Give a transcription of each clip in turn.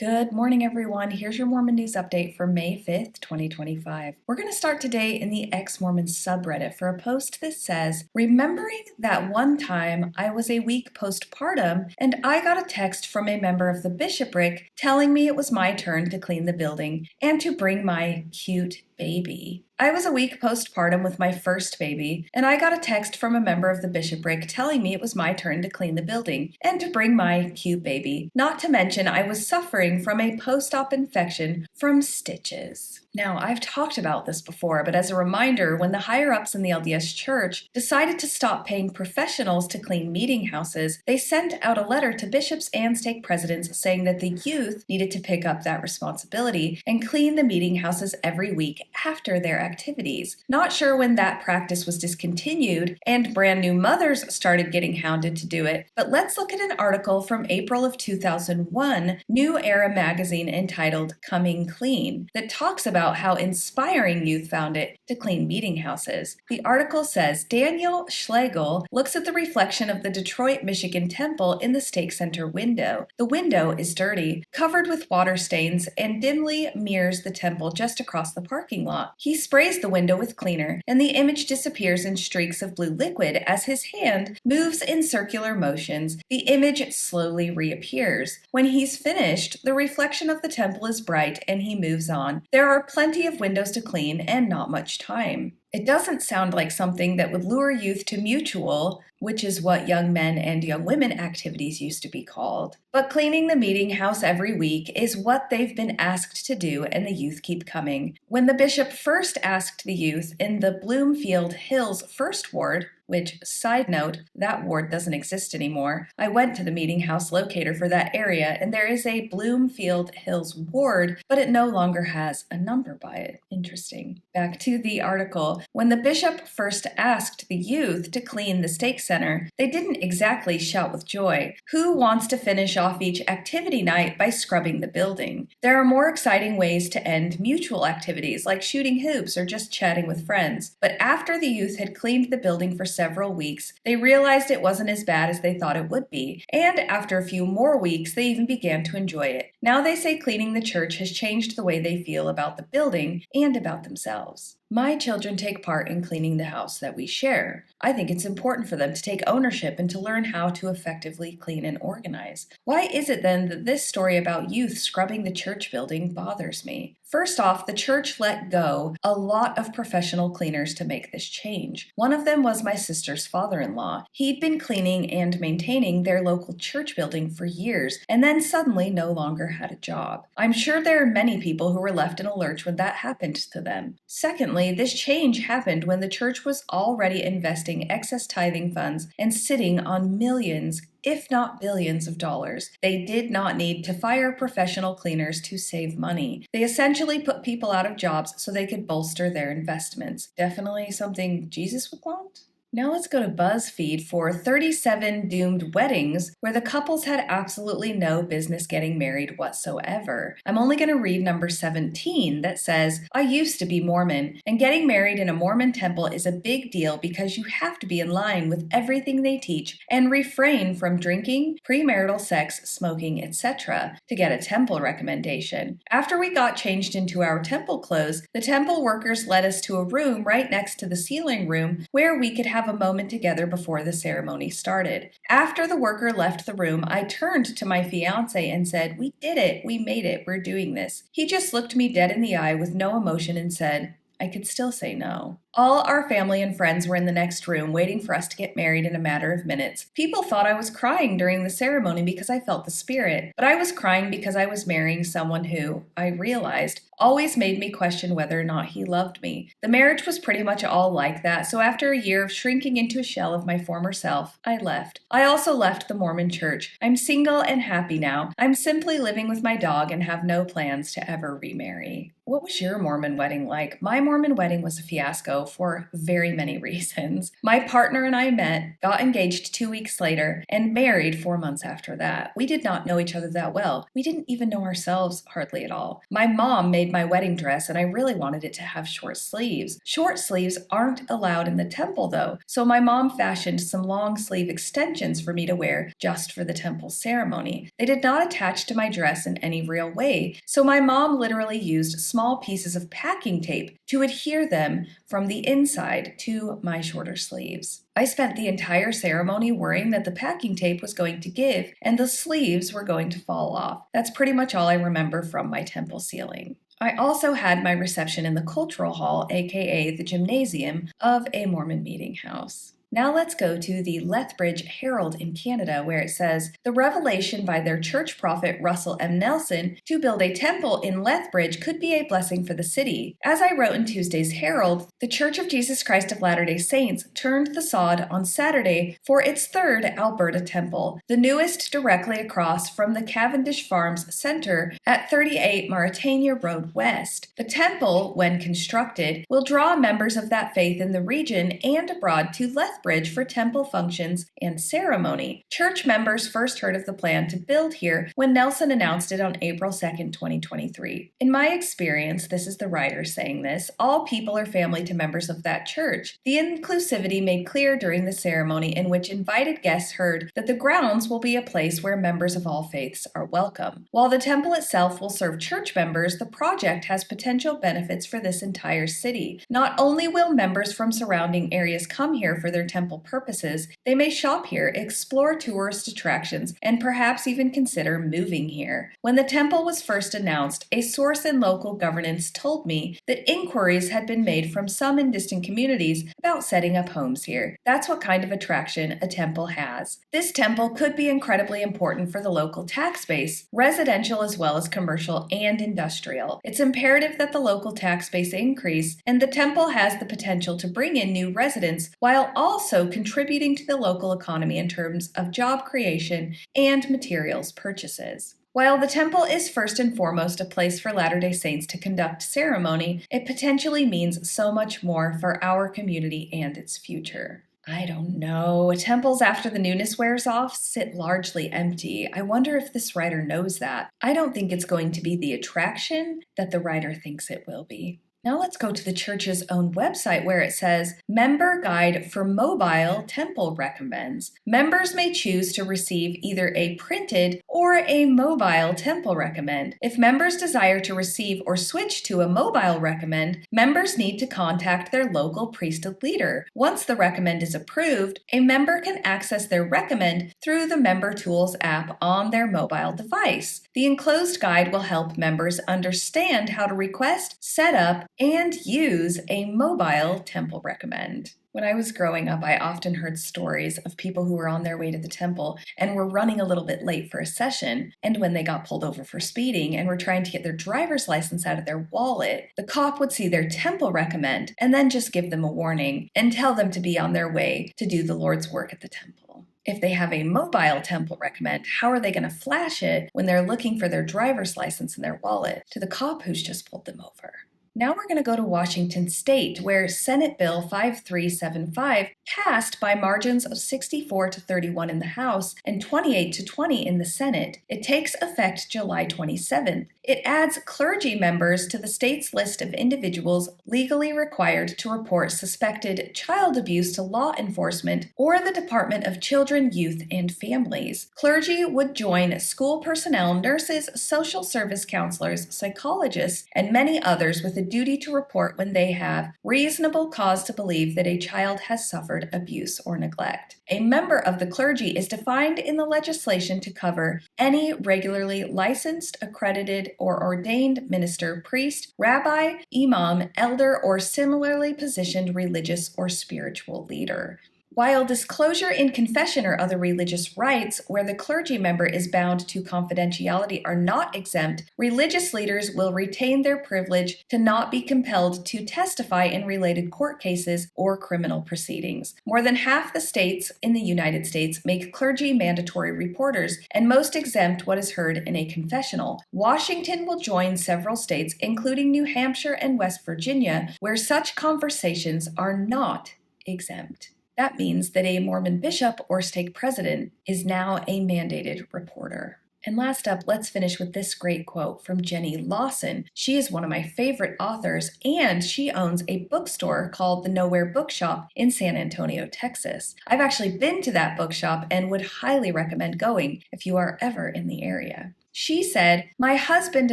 Good morning, everyone. Here's your Mormon news update for May 5th, 2025. We're going to start today in the ex-Mormon subreddit for a post that says, "Remembering that one time I was a week postpartum and I got a text from a member of the bishopric telling me it was my turn to clean the building and to bring my cute baby. I was a week postpartum with my first baby, and I got a text from a member of the bishopric telling me it was my turn to clean the building and to bring my cute baby. Not to mention, I was suffering from a post-op infection from stitches." Now, I've talked about this before, but as a reminder, when the higher-ups in the LDS Church decided to stop paying professionals to clean meeting houses, they sent out a letter to bishops and stake presidents saying that the youth needed to pick up that responsibility and clean the meeting houses every week after their activities. Not sure when that practice was discontinued and brand new mothers started getting hounded to do it, but let's look at an article from April of 2001, New Era magazine entitled "Coming Clean" that talks about how inspiring youth found it to clean meeting houses. The article says Daniel Schlegel looks at the reflection of the Detroit, Michigan temple in the Stake Center window. The window is dirty, covered with water stains, and dimly mirrors the temple just across the parking lot. He sprays the window with cleaner, and the image disappears in streaks of blue liquid as his hand moves in circular motions. The image slowly reappears. When he's finished, the reflection of the temple is bright, and he moves on. There are plenty of windows to clean and not much time. It doesn't sound like something that would lure youth to mutual, which is what young men and young women activities used to be called. But cleaning the meeting house every week is what they've been asked to do, and the youth keep coming. When the bishop first asked the youth in the Bloomfield Hills First Ward, which, side note, that ward doesn't exist anymore. I went to the meeting house locator for that area, and there is a Bloomfield Hills ward, but it no longer has a number by it. Interesting. Back to the article. When the bishop first asked the youth to clean the stake center, they didn't exactly shout with joy. Who wants to finish off each activity night by scrubbing the building? There are more exciting ways to end mutual activities, like shooting hoops or just chatting with friends. But after the youth had cleaned the building for several weeks, they realized it wasn't as bad as they thought it would be, and after a few more weeks, they even began to enjoy it. Now they say cleaning the church has changed the way they feel about the building and about themselves. My children take part in cleaning the house that we share. I think it's important for them to take ownership and to learn how to effectively clean and organize. Why is it then that this story about youth scrubbing the church building bothers me? First off, the church let go a lot of professional cleaners to make this change. One of them was my sister's father-in-law. He'd been cleaning and maintaining their local church building for years, and then suddenly no longer had a job. I'm sure there are many people who were left in a lurch when that happened to them. Secondly, this change happened when the church was already investing excess tithing funds and sitting on millions, if not billions of dollars. They did not need to fire professional cleaners to save money. They essentially put people out of jobs so they could bolster their investments. Definitely something Jesus would want. Now let's go to BuzzFeed for 37 doomed weddings where the couples had absolutely no business getting married whatsoever. I'm only going to read number 17 that says, "I used to be Mormon, and getting married in a Mormon temple is a big deal because you have to be in line with everything they teach and refrain from drinking, premarital sex, smoking, etc. to get a temple recommendation. After we got changed into our temple clothes, the temple workers led us to a room right next to the sealing room where we could have a moment together before the ceremony started. After the worker left the room, I turned to my fiance and said, 'We did it. We made it. We're doing this.' He just looked me dead in the eye with no emotion and said, I could still say no. All our family and friends were in the next room waiting for us to get married in a matter of minutes. People thought I was crying during the ceremony because I felt the spirit, but I was crying because I was marrying someone who, I realized, always made me question whether or not he loved me. The marriage was pretty much all like that, so after a year of shrinking into a shell of my former self, I left. I also left the Mormon church. I'm single and happy now. I'm simply living with my dog and have no plans to ever remarry." What was your Mormon wedding like? My Mormon wedding was a fiasco. though, for very many reasons. My partner and I met, got engaged 2 weeks later, and married 4 months after that. We did not know each other that well. We didn't even know ourselves hardly at all. My mom made my wedding dress, and I really wanted it to have short sleeves. Short sleeves aren't allowed in the temple, though, so my mom fashioned some long sleeve extensions for me to wear just for the temple ceremony. They did not attach to my dress in any real way, so my mom literally used small pieces of packing tape to adhere them from the inside to my shorter sleeves. I spent the entire ceremony worrying that the packing tape was going to give and the sleeves were going to fall off. That's pretty much all I remember from my temple ceiling. I also had my reception in the cultural hall, aka the gymnasium, of a Mormon meeting house. Now let's go to the Lethbridge Herald in Canada, where it says, the revelation by their church prophet Russell M. Nelson to build a temple in Lethbridge could be a blessing for the city. As I wrote in Tuesday's Herald, the Church of Jesus Christ of Latter-day Saints turned the sod on Saturday for its third Alberta temple, the newest directly across from the Cavendish Farms Centre at 38 Mauritania Road West. The temple, when constructed, will draw members of that faith in the region and abroad to Lethbridge for temple functions and ceremony. Church members first heard of the plan to build here when Nelson announced it on April 2nd, 2023. In my experience, this is the writer saying this, all people are family to members of that church. The inclusivity made clear during the ceremony in which invited guests heard that the grounds will be a place where members of all faiths are welcome. While the temple itself will serve church members, the project has potential benefits for this entire city. Not only will members from surrounding areas come here for their temple purposes, they may shop here, explore tourist attractions, and perhaps even consider moving here. When the temple was first announced, a source in local governance told me that inquiries had been made from some in distant communities about setting up homes here. That's what kind of attraction a temple has. This temple could be incredibly important for the local tax base, residential as well as commercial and industrial. It's imperative that the local tax base increase, and the temple has the potential to bring in new residents while also contributing to the local economy in terms of job creation and materials purchases. While the temple is first and foremost a place for Latter-day Saints to conduct ceremony, it potentially means so much more for our community and its future. I don't know. Temples after the newness wears off sit largely empty. I wonder if this writer knows that. I don't think it's going to be the attraction that the writer thinks it will be. Now let's go to the church's own website where it says, Member Guide for Mobile Temple recommends. Members may choose to receive either a printed or a mobile temple recommend. If members desire to receive or switch to a mobile recommend, members need to contact their local priesthood leader. Once the recommend is approved, a member can access their recommend through the Member Tools app on their mobile device. The enclosed guide will help members understand how to request, set up, and use a mobile temple recommend. When I was growing up, I often heard stories of people who were on their way to the temple and were running a little bit late for a session, and when they got pulled over for speeding and were trying to get their driver's license out of their wallet, the cop would see their temple recommend and then just give them a warning and tell them to be on their way to do the Lord's work at the temple. If they have a mobile temple recommend, how are they going to flash it when they're looking for their driver's license in their wallet to the cop who's just pulled them over? Now we're going to go to Washington State, where Senate Bill 5375 passed by margins of 64 to 31 in the House and 28 to 20 in the Senate. It takes effect July 27th. It adds clergy members to the state's list of individuals legally required to report suspected child abuse to law enforcement or the Department of Children, Youth, and Families. Clergy would join school personnel, nurses, social service counselors, psychologists, and many others with a duty to report when they have reasonable cause to believe that a child has suffered abuse or neglect. A member of the clergy is defined in the legislation to cover any regularly licensed, accredited, or ordained minister, priest, rabbi, imam, elder, or similarly positioned religious or spiritual leader. While disclosure in confession or other religious rites, where the clergy member is bound to confidentiality, are not exempt, religious leaders will retain their privilege to not be compelled to testify in related court cases or criminal proceedings. More than half the states in the United States make clergy mandatory reporters, and most exempt what is heard in a confessional. Washington will join several states, including New Hampshire and West Virginia, where such conversations are not exempt. That means that a Mormon bishop or stake president is now a mandated reporter. And last up, let's finish with this great quote from Jenny Lawson. She is one of my favorite authors, and she owns a bookstore called the Nowhere Bookshop in San Antonio, Texas. I've actually been to that bookshop and would highly recommend going if you are ever in the area. She said, "My husband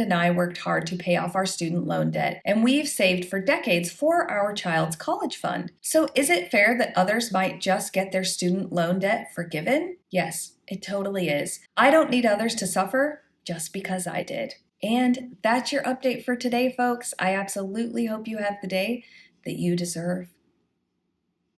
and I worked hard to pay off our student loan debt, and we've saved for decades for our child's college fund. So is it fair that others might just get their student loan debt forgiven? Yes, it totally is. I don't need others to suffer just because I did." And that's your update for today, folks. I absolutely hope you have the day that you deserve.